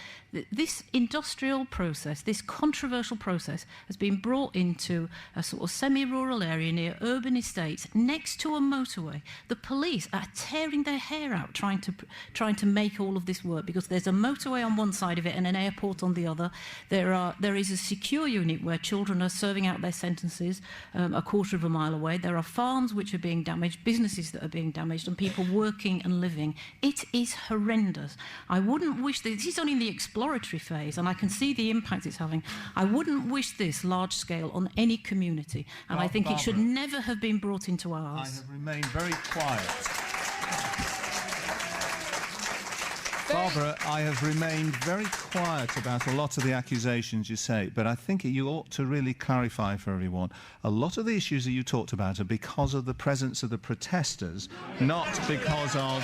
This industrial process, this controversial process, has been brought into a sort of semi-rural area near urban estates next to a motorway. The police are tearing their hair out trying to make all of this work, because there's a motorway on one side of it and an airport on the other. There is a secure unit where children are serving out their sentences a quarter of a mile away. There are farms which are being damaged, businesses that are being damaged, and people working and living. It is horrendous. I wouldn't wish this is only in the exploratory phase, and I can see the impact it's having. I wouldn't wish this large scale on any community, and I think Barbara, it should never have been brought into ours. I have remained very quiet. Barbara, I have remained very quiet about a lot of the accusations you say, but I think you ought to really clarify for everyone. A lot of the issues that you talked about are because of the presence of the protesters, not because of...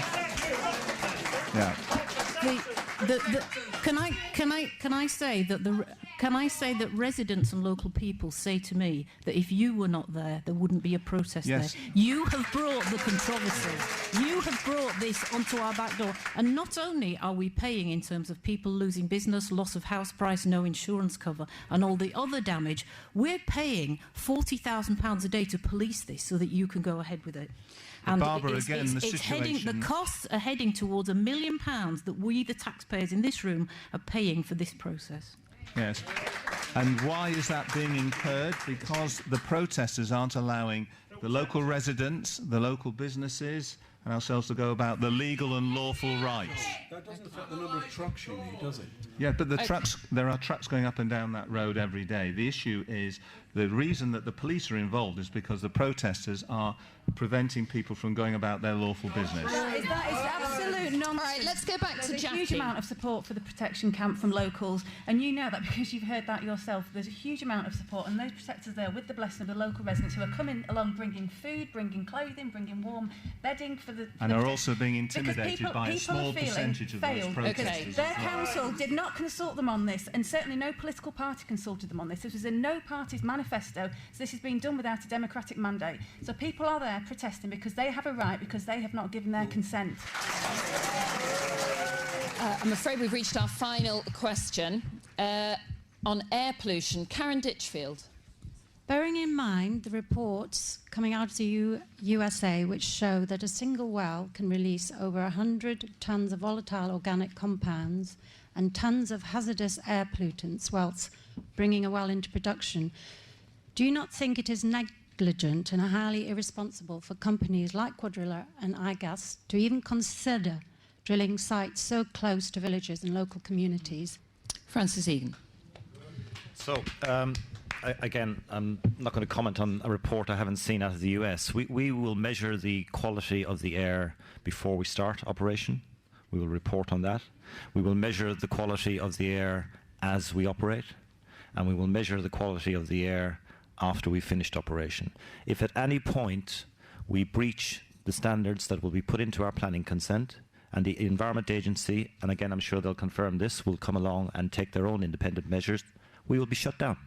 Yeah. Can I say that residents and local people say to me that if you were not there, there wouldn't be a protest there. You have brought the controversy. You have brought this onto our back door. And not only are we paying in terms of people losing business, loss of house price, no insurance cover, and all the other damage, we're paying £40,000 a day to police this so that you can go ahead with it. And Barbara, again, the situation... The costs are heading towards £1 million that we, the taxpayers in this room, are paying for this process. Yes. And why is that being incurred? Because the protesters aren't allowing the local residents, the local businesses, and ourselves to go about the legal and lawful rights. That doesn't affect the number of trucks you need, does it? Yeah, but there are trucks going up and down that road every day. The issue is the reason that the police are involved is because the protesters are preventing people from going about their lawful business. That is absolute nonsense. All right, let's go back to Jackie. There's a huge amount of support for the protection camp from locals, and you know that because you've heard that yourself. There's a huge amount of support, and those protectors there with the blessing of the local residents who are coming along bringing food, bringing clothing, bringing warm bedding for the... And are also being intimidated by a small percentage of those protesters. Okay. Their council did not consult them on this, and certainly no political party consulted them on this. This was in no party's manifesto, so this has been done without a democratic mandate. So people are there protesting because they have a right, because they have not given their consent. I'm afraid we've reached our final question on air pollution. Karen Ditchfield. Bearing in mind the reports coming out of the USA which show that a single well can release over 100 tonnes of volatile organic compounds and tonnes of hazardous air pollutants whilst bringing a well into production, do you not think it is negligent and highly irresponsible for companies like Quadrilla and iGas to even consider drilling sites so close to villages and local communities? Francis Egan. So, again, I'm not going to comment on a report I haven't seen out of the US. We will measure the quality of the air before we start operation. We will report on that. We will measure the quality of the air as we operate. And we will measure the quality of the air after we've finished operation. If at any point we breach the standards that will be put into our planning consent, and the Environment Agency, and again I'm sure they'll confirm this, will come along and take their own independent measures, we will be shut down.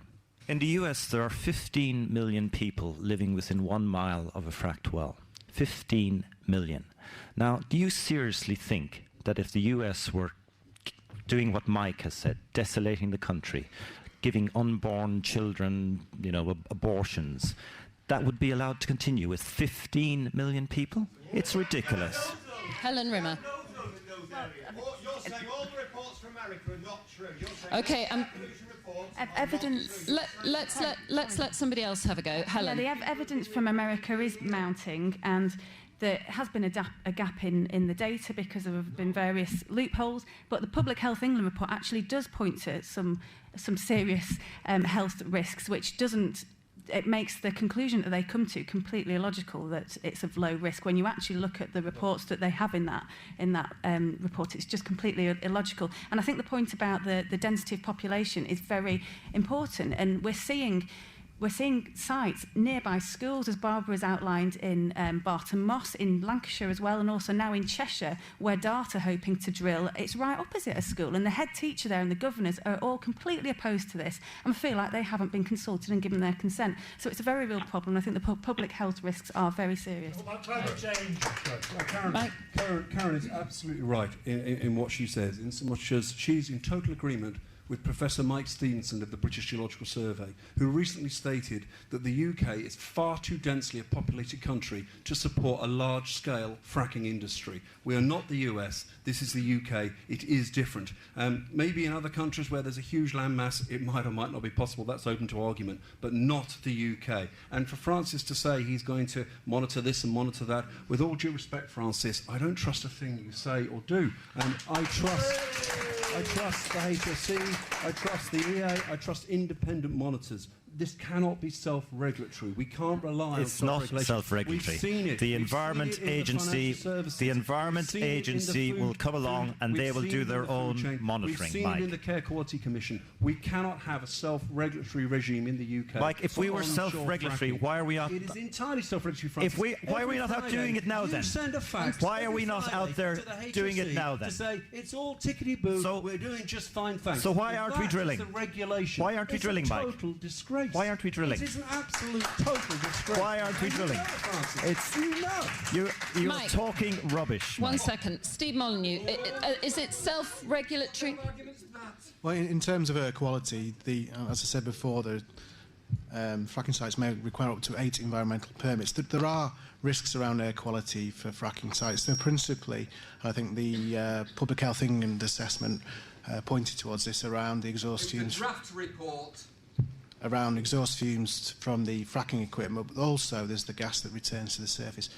In the US, there are 15 million people living within 1 mile of a fracked well. 15 million. Now, do you seriously think that if the US were doing what Mike has said, desolating the country, giving unborn children, abortions, that would be allowed to continue with 15 million people? It's ridiculous. Helen Rimmer. You're saying all the reports from America are not true. Okay, evidence. Let's let somebody else have a go. Helen. Yeah, the evidence from America is mounting, and there has been a gap in the data because there have been various loopholes. But the Public Health England report actually does point to some serious health risks, which doesn't. It makes the conclusion that they come to completely illogical, that it's of low risk. When you actually look at the reports that they have in that report, it's just completely illogical. And I think the point about the density of population is very important. And we're seeing sites nearby schools, as Barbara has outlined, in Barton Moss, in Lancashire as well, and also now in Cheshire, where DART are hoping to drill. It's right opposite a school, and the head teacher there and the governors are all completely opposed to this and feel like they haven't been consulted and given their consent. So it's a very real problem. I think the public health risks are very serious. What about climate change? Karen is absolutely right in what she says, in so much as she's in total agreement with Professor Mike Stevenson of the British Geological Survey, who recently stated that the UK is far too densely a populated country to support a large-scale fracking industry. We are not the US, this is the UK, it is different. Maybe in other countries where there's a huge landmass, it might or might not be possible, that's open to argument, but not the UK. And for Francis to say he's going to monitor this and monitor that, with all due respect, Francis, I don't trust a thing you say or do. I trust the HSE, I trust the EA, I trust independent monitors. This cannot be self-regulatory. We can't rely on self-regulation. It's not self-regulatory. We've seen it. The Environment Agency will come along and they will do their own monitoring. We've seen it in the Care Quality Commission. We cannot have a self-regulatory regime in the UK. Mike, if we were self-regulatory, why are we out? It is entirely self-regulatory, Francis. Why are we not out doing it now then? Send a fax. Why are we not out there doing it now then? To say it's all tickety-boo. So we're doing just fine, thanks. So why aren't we drilling? The regulation. Why aren't we drilling, Mike? It's a total disgrace. Why aren't we drilling? It is an absolute total disgrace. Why aren't we drilling? You're Mike, talking rubbish. One second. Steve Molyneux, is it self-regulatory? Well, in terms of air quality, as I said before, the fracking sites may require up to 8 environmental permits. There are risks around air quality for fracking sites. They're principally, I think the Public Health England assessment pointed towards this around the exhaust fumes. Draft report. Around exhaust fumes from the fracking equipment, but also there's the gas that returns to the surface.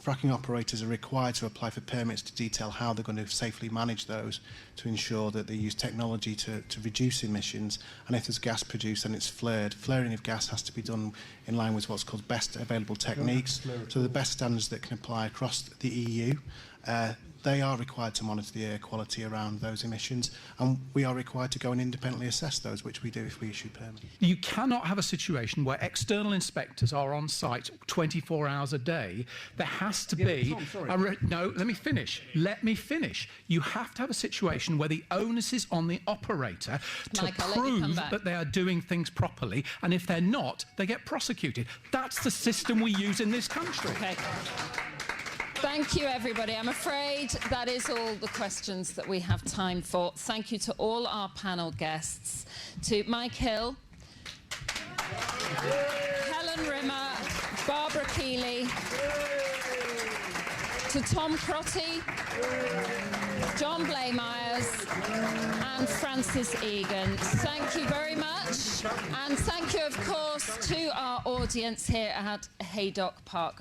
Fracking operators are required to apply for permits to detail how they're going to safely manage those to ensure that they use technology to reduce emissions. And if there's gas produced and it's flared, flaring of gas has to be done in line with what's called best available techniques. So the best standards that can apply across the EU. They are required to monitor the air quality around those emissions, and we are required to go and independently assess those, which we do if we issue permits. You cannot have a situation where external inspectors are on site 24 hours a day. There has to be... Tom, sorry. No, let me finish. You have to have a situation where the onus is on the operator to prove that they are doing things properly, and if they're not, they get prosecuted. That's the system we use in this country. Okay. Thank you, everybody. I'm afraid that is all the questions that we have time for. Thank you to all our panel guests, to Mike Hill, Helen Rimmer, Barbara Keeley, to Tom Crotty, John Blaymyers and Francis Egan. Thank you very much. And thank you, of course, to our audience here at Haydock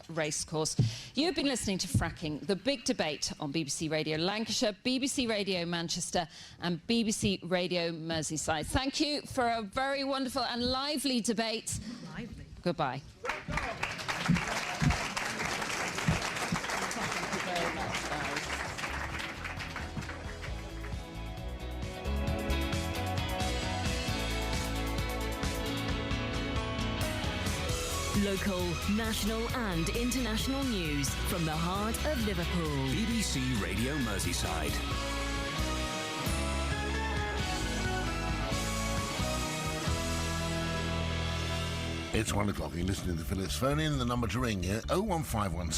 Racecourse. You've been listening to Fracking, the big debate on BBC Radio Lancashire, BBC Radio Manchester and BBC Radio Merseyside. Thank you for a very wonderful and lively debate. Lively. Goodbye. Local, national and international news from the heart of Liverpool. BBC Radio Merseyside. It's 1 o'clock. You're listening to Phillips Phone In. The number to ring here, 01516